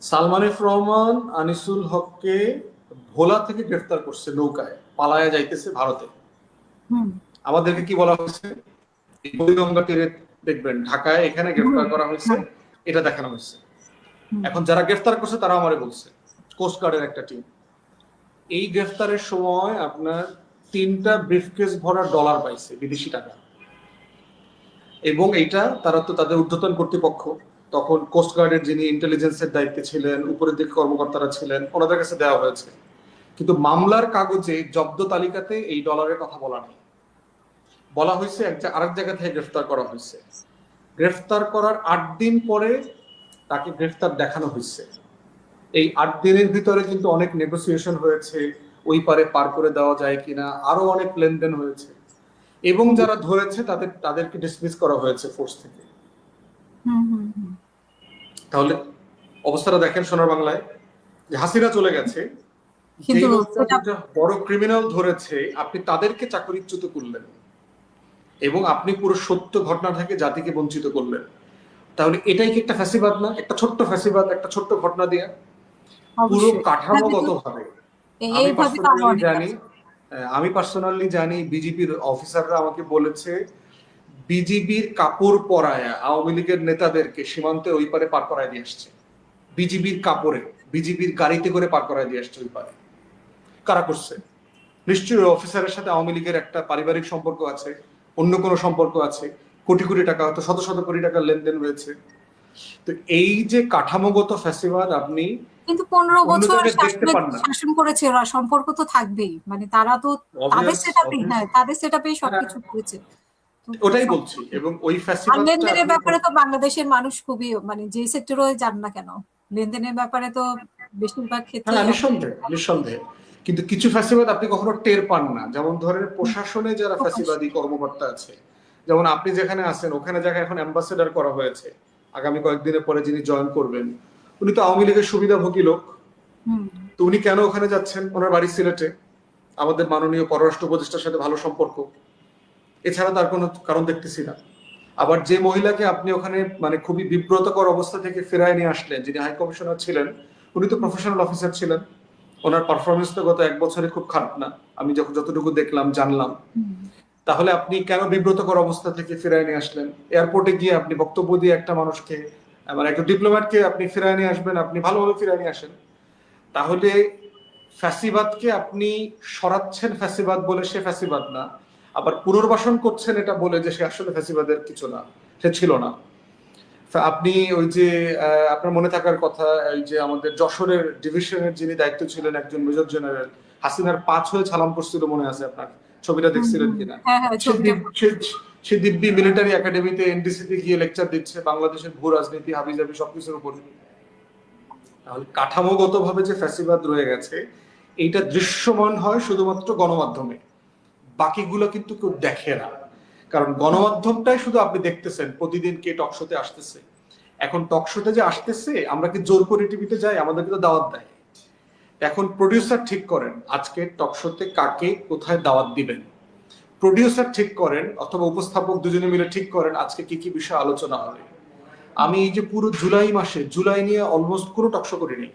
Salman F Rahman Anisul হককে ভোলা থেকে গ্রেফতার করছে, নৌকায় পালায়া যাইতেছে ভারতে। হুম আমাদেরকে কি বলা হয়েছে? বুড়িগঙ্গা তীরে দেখবেন, ঢাকায় এখানে হুম গ্রেফতার করা হয়েছে, হ্যাঁ, এটা দেখানো হয়েছে। হুম এখন যারা গ্রেফতার করছে তারা আমারে বলছে, কোস্টগার্ডের একটা টিম, এই গ্রেফতারের সময় আপনার 3টা ব্রিফকেস ভরা ডলার পাইছে, বিদেশি টাকা। এবং এইটা তারা তো তাদের ঊর্ধ্বতন কর্তৃপক্ষ, তখন কোস্টগার্ডের যিনি ইন্টেলিজেন্সের দায়িত্বে ছিলেন, উপরের দিকে কর্মকর্তারা ছিলেন, ওনাদের কাছে দেওয়া হয়েছে। কিন্তু মামলার কাগজে জব্দ তালিকাতে এই ডলারের কথা বলা নেই। বলা হয়েছে আরেক জায়গা থেকে গ্রেফতার করা হয়েছে। গ্রেফতার করার 8 দিন পরে তাকে গ্রেফতার দেখানো হয়েছে। এই 8 দিনের ভিতরে কিন্তু অনেক নেগোসিয়েশন হয়েছে, ওই পারে পার করে দেওয়া যায় কিনা, আরো অনেক লেনদেন হয়েছে। এবং যারা ধরেছে তাদেরকে ডিসমিস করা হয়েছে ফোর্স থেকে। হুম হুম হুম। তাহলে অবস্থাটা দেখেন সোনার বাংলায়, যে হাসিনা চলে গেছে, কিন্তু যেই লোকটা সেটা দুটা বড় ক্রিমিনাল ধরেছে, আপনি তাদেরকে চাকরিচ্যুত করলেন এবং আপনি পুরো সত্য ঘটনা থেকে জাতিকে বঞ্চিত করলেন। তাহলে এটাই কি একটা ফ্যাসিবাদ না? একটা ছোট্ট ফ্যাসিবাদ, একটা ছোট্ট ঘটনা দিয়ে পুরো অবশ্যই এভাবে তো কাঠামোগত ভাবে। আমি এইভাবে তো আরো পার্সোনালি অনেক জানি, আছে। বিজেপির অফিসাররা আমাকে বলেছে, বিজিবির কাপড় পরায়া আওয়ামী লীগের নেতাদেরকে সীমান্তে ওই পারে পার করায় দিয়ে আসছে। বিজিবির কাপড়ে, বিজিবির গাড়িতে করে পার করায় দিয়ে আসছে ওই পারে। কারা করছে? নিশ্চয়ই অফিসারের সাথে আওয়ামী লীগের একটা পারিবারিক সম্পর্ক আছে, অন্য কোনো সম্পর্ক আছে, কোটি কোটি টাকা, হয়তো শত শত কোটি টাকার লেনদেন হয়েছে। তো এই যে কাঠামোগত ফ্যাসিবাদ আপনি কিন্তু 15 বছর অন্য জায়গায় দেখতে পান না। শাসন করেছে ওরা, সম্পর্ক তো থাকবেই, মানে তারা তো তাদের অবভিয়াস সেটআপেই, অবভিয়াস হ্যাঁ তাদের সেটআপেই হ্যাঁ, সবকিছু করেছে। তো ওটাই বলছি। সম্পর্ক এবং ওই আর ফ্যাসিবাদটা লেনদেনের আপনি ব্যাপারে তো বাংলাদেশের মানুষ খুবই, মানে যে সেক্টরে যান না কেন, লেনদেনের ব্যাপারে তো বেশিরভাগ হ্যাঁ, ক্ষেত্রেই নিঃসন্দেহে নিঃসন্দেহে। কিন্তু কিছু ফ্যাসিবাদ আপনি কখনো টের পান না। যেমন ধরেন প্রশাসনে যারা প্রকাশ। ফ্যাসিবাদী কর্মকর্তা আছে, যেমন আপনি যেখানে আছেন ওখানে যাকে এখন অ্যাম্বাসেডর করা হয়েছে, আগামী কয়েকদিনের পরে যিনি জয়েন করবেন, উনি তো আওয়ামী লীগের সুবিধাভোগী লোক। হুম তো উনি কেন ওখানে যাচ্ছেন? ওনার বাড়ি সিলেটে, আমাদের মাননীয় পররাষ্ট্র উপদেষ্টার সাথে ভালো সম্পর্ক, এছাড়া তার কোনো কারণ দেখতেছি না। আবার যে মহিলাকে আপনি ওখানে মানে খুবই বিব্রতকর অবস্থা থেকে ফেরায় নিয়ে আসলেন, যিনি হাই কমিশনার ছিলেন, উনি তো প্রফেশনাল অফিসার ছিলেন। ওনার পারফরমেন্স তো গত 1 বছরে খুব খারাপ না, আমি যতটুকু দেখলাম জানলাম। হুম। তাহলে আপনি কেন বিব্রতকর অবস্থা থেকে ফেরায় নিয়ে আসলেন? এয়ারপোর্টে গিয়ে আপনি বক্তব্য দিয়ে একটা মানুষকে, মানে একটা ডিপ্লোম্যাটকে আপনি ফেরায় নিয়ে আসবেন, আপনি ভালোভাবে ফিরায় নিয়ে আসেন। তাহলে ফ্যাসিবাদকে আপনি সরাচ্ছেন ফ্যাসিবাদ বলে সে ফ্যাসিবাদ না, আবার পুনর্বাসন করছেন এটা বলে যে সে আসলে ফ্যাসিবাদের কিছু না, সে ছিল না। আপনি ওই যে আপনার মনে থাকার কথা, এই যে আমাদের যশোরের ডিভিশনের যিনি দায়িত্ব ছিলেন, একজন মেজর জেনারেল, হাসিনার 5 হয়ে সালাম করছিল, মনে আছে আপনার? ছবিটা হুম দেখছিলেন হুম। কিনা? হ্যাঁ হ্যাঁ, সে ছবিটা। দিব- সে- সে দিব্যি মিলিটারি একাডেমিতে এনডিসিতে গিয়ে লেকচার দিচ্ছে বাংলাদেশের ভূ রাজনীতি হাবিজাবি সবকিছুর উপর। তাহলে কাঠামোগত ভাবে যে ফ্যাসিবাদ রয়ে গেছে, এইটা দৃশ্যমান হয় শুধুমাত্র গণমাধ্যমে, বাকিগুলো কিন্তু কেউ দেখে না। কারণ গণমাধ্যমটাই শুধু আপনি দেখতেছেন প্রতিদিন কে টকশোতে আসতেছে। এখন টকশোতে যে আসতেছে, আমরা কি জোর করে টিভিতে যাই? আমাদেরকে তো দাওয়াত দেয়। এখন প্রডিউসার ঠিক করেন আজকে টকশোতে কাকে কোথায় দাওয়াত দিবেন। প্রডিউসার ঠিক করেন অথবা উপস্থাপক দুজনে মিলে ঠিক করেন আজকে কি কি বিষয় আলোচনা হবে। আমি এই যে পুরো জুলাই নিয়ে অলমোস্ট কোনো টকশো করিনি।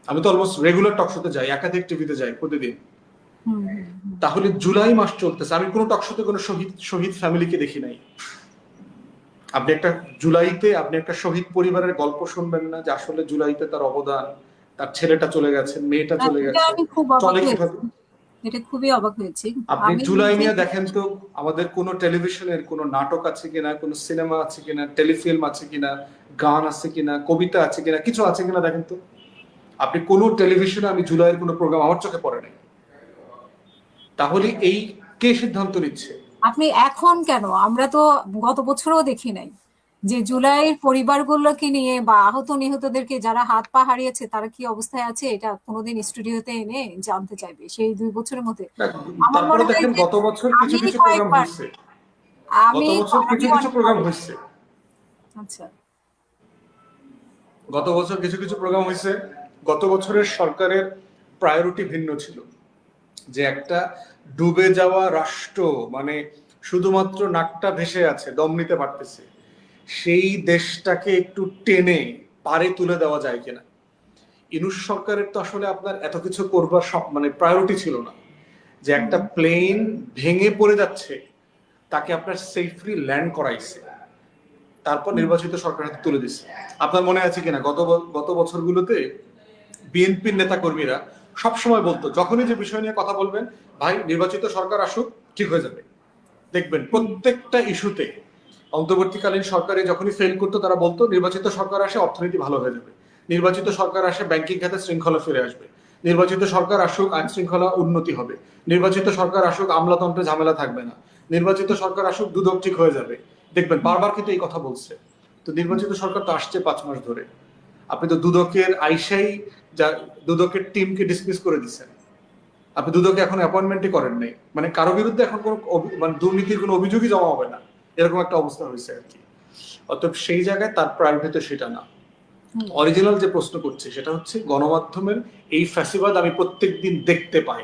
আমি তো অলমোস্ট রেগুলার টকশোতে যাই, একাধিক টিভিতে যাই প্রতিদিন। হুম হুম হুম। তাহলে জুলাই মাস চলতেছে, আমি কোনো টকশোতে কোনো শহীদ শহীদ ফ্যামিলিকে দেখি নাই। আপনি একটা শহীদ পরিবারের গল্প শুনবেন না, যে আসলে জুলাইতে তার অবদান, তার ছেলেটা চলে গেছে, মেয়েটা না, চলে এটা গেছে, আমি খুব অবাক চলে হয়েছি, কিভাবে। এটা খুবই অবাক হয়েছি। আপনি আমি জুলাই নিজে নিয়ে দেখেন তো, আমাদের কোনো টেলিভিশনের কোনো নাটক আছে কিনা, কোনো সিনেমা আছে কিনা, টেলিফিল্ম আছে কিনা, গান আছে কিনা, কবিতা আছে কিনা, কিছু আছে কিনা দেখেন তো। আপনি কোনো টেলিভিশনে আমি জুলাইয়ের কোনো প্রোগ্রাম আমার চোখে পড়ে নাই। তাহলে এই কে সিদ্ধান্ত নিচ্ছে? আপনি এখন কেন, আমরা তো গত বছরও দেখি নাই যে জুলাইয়ের পরিবারগুলোকে নিয়ে বা আহত নিহতদেরকে, যারা হাত পা হারিয়েছে তারা কি অবস্থায় আছে, এটা কোনোদিন স্টুডিওতে এনে জানতে চাইবে সেই 2 বছরের মধ্যে? না, আমার তারপরে মনে হয় দেখেন যে গত বছর কিছু আমি কিছু প্রোগ্রাম কয়েকবার হয়েছে। গত আমি বছর আমি কিছু কিছু অনেকবার প্রোগ্রাম হয়েছে। আচ্ছা। গত বছর কিছু কিছু প্রোগ্রাম হয়েছে। গত বছরের সরকারের প্রায়োরিটি ভিন্ন ছিল, যে একটা ডুবে যাওয়া রাষ্ট্র, মানে শুধুমাত্র নাকটা ভেসে আছে, দম নিতে পারতেছে, সেই দেশটাকে একটু টেনে পারে তুলে দেওয়া যায় কিনা। ইউনূস সরকারের তো আসলে আপনার এত কিছু করবার মানে প্রায়োরিটি ছিল না, যে একটা প্লেন ভেঙে পড়ে যাচ্ছে তাকে আপনার সেফলি ল্যান্ড করাইছে, তারপর নির্বাচিত সরকার হাতে তুলে দিচ্ছে। আপনার মনে আছে কিনা গত বছরগুলোতে বিএনপির নেতা কর্মীরা সবসময় বলতো, যখনই যে বিষয় নিয়ে কথা বলবেন, ভাই নির্বাচিত সরকার আসুক ঠিক হয়ে যাবে। দেখবেন প্রত্যেকটা ইস্যুতে অন্তর্বর্তীকালীন সরকারে যখনই ফেল করতো তারা বলতো নির্বাচিত সরকার আসে অর্থনীতি ভালো হয়ে যাবে, নির্বাচিত সরকার আসে ব্যাংকিং খাতে শৃঙ্খলা ফিরে আসবে, নির্বাচিত সরকার আসুক আইন শৃঙ্খলা উন্নতি হবে, নির্বাচিত সরকার আসুক আমলাতন্ত্রে ঝামেলা থাকবে না, নির্বাচিত সরকার আসুক দুদক ঠিক হয়ে যাবে। দেখবেন বারবার কিন্তু এই কথা বলছে। তো নির্বাচিত সরকার তো আসছে 5 মাস ধরে, আপনি তো দুদকের আইসাই যা দুদকের টিমকে ডিসমিস করে দিচ্ছেন, আপনি দুদকে এখন অ্যাপয়েন্টমেন্টই করেন নাই, মানে কারো বিরুদ্ধে এখন কোনো মানে দুর্নীতির কোনো অভিযোগই জমা হবে না, এরকম একটা অবস্থা হয়েছে আর কি। অতএব সেই জায়গায় তার প্রায়োরিটি সেটা না। অরিজিনাল যে প্রশ্ন করছে সেটা হচ্ছে গণমাধ্যমের এই ফ্যাসিবাদ আমি প্রত্যেক দিন দেখতে পাই,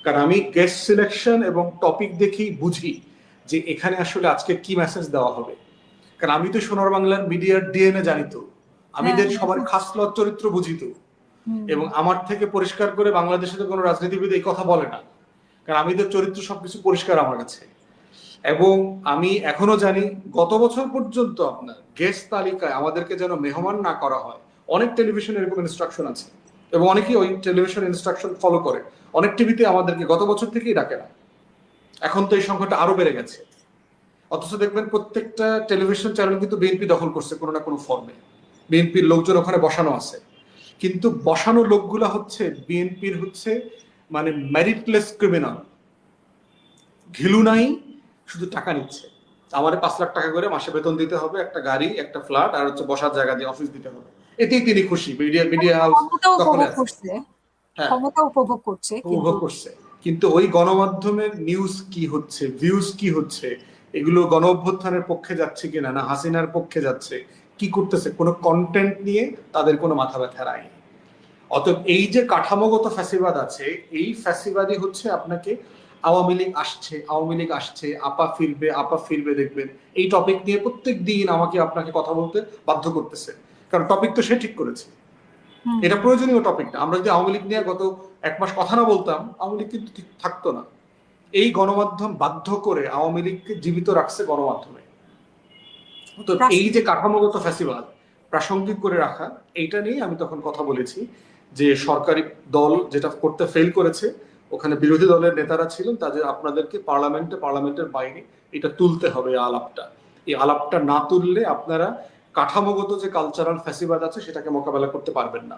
কারণ আমি গেস্ট সিলেকশন এবং টপিক দেখেই বুঝি যে এখানে আসলে আজকে কি মেসেজ দেওয়া হবে। কারণ আমি তো সোনার বাংলার মিডিয়ার ডিএনএ জানি, তো আমি সবার খাস লজ চরিত্র বুঝি তো, এবং আমার থেকে পরিষ্কার করে বাংলাদেশে তো কোনো রাজনীতিবিদ এই কথা বলে না, কারণ আমি তো চরিত্র সবকিছু পরিষ্কার আমার কাছে। এবং আমি এখনো জানি গত বছর পর্যন্ত আপনার গেস্ট তালিকায় আমাদেরকে যেন মেহমান না করা হয়, অনেক টেলিভিশনে এরকম ইনস্ট্রাকশন আছে এবং অনেকেই ওই টেলিভিশন ইনস্ট্রাকশন ফলো করে। অনেক টিভিতে আমাদেরকে গত বছর থেকেই ডাকে না, এখন তো এই সংখ্যাটা আরো বেড়ে গেছে। অথচ দেখবেন প্রত্যেকটা টেলিভিশন চ্যানেল কিন্তু বিএনপি দখল করছে কোনো না কোনো ফর্মে, বিএনপির লোকজন ওখানে বসানো আছে, কিন্তু বসানো লোকগুলা হচ্ছে বিএনপির হচ্ছে মানে মেরিটলেস ক্রিমিনাল, ঘিলু নাই, শুধু টাকা নিচ্ছে। আমারে 5 লাখ টাকা করে মাসে বেতন দিতে হবে, একটা গাড়ি, একটা ফ্ল্যাট, আর হচ্ছে বসার জায়গা দিয়ে অফিস দিতে হবে, এতেই তিনি খুশি। মিডিয়া হাউস দখলে আছে, হ্যাঁ ক্ষমতা উপভোগ করছে, উপভোগ করছে। কিন্তু ওই গণমাধ্যমের নিউজ কি হচ্ছে, ভিউজ কি হচ্ছে, এগুলো গণ অভ্যুত্থানের পক্ষে যাচ্ছে কিনা না হাসিনার পক্ষে যাচ্ছে, কি করতেছে, কোনো কন্টেন্ট নিয়ে তাদের কোনো মাথা ব্যথা নাই। অতএব এই যে কাঠামোগত ফ্যাসিবাদ আছে, এই ফ্যাসিবাদই হচ্ছে আপনাকে আওয়ামী লীগ আসছে, আওয়ামী লীগ আসছে, আপা ফিরবে, আপা ফিরবে, দেখবেন এই টপিক নিয়ে প্রত্যেক দিন আমাকে আপনাকে কথা বলতে বাধ্য করতেছে, কারণ টপিক তো সে ঠিক করেছে, এটা প্রয়োজনীয় টপিক না। আমরা যদি আওয়ামী লীগ নিয়ে গত 1 মাস কথা না বলতাম, আওয়ামী লীগ কিন্তু ঠিক থাকতো না। এই গণমাধ্যম বাধ্য করে আওয়ামী লীগকে জীবিত রাখছে গণমাধ্যমে। তো এই যে কাঠামোগত ফ্যাসিবাদ প্রাসঙ্গিক করে রাখা, এইটা নিয়ে আমি তখন কথা বলেছি যে সরকারি দল যেটা করতে ফেল করেছে, ওখানে বিরোধী দলের নেতারা ছিলেন, তাদের আপনাদেরকে পার্লামেন্টের বাইরে এটা তুলতে হবে। এই আলাপটা না তুললে আপনারা কাঠামোগত যে কালচারাল ফ্যাসিবাদ আছে সেটাকে মোকাবেলা করতে পারবেন না।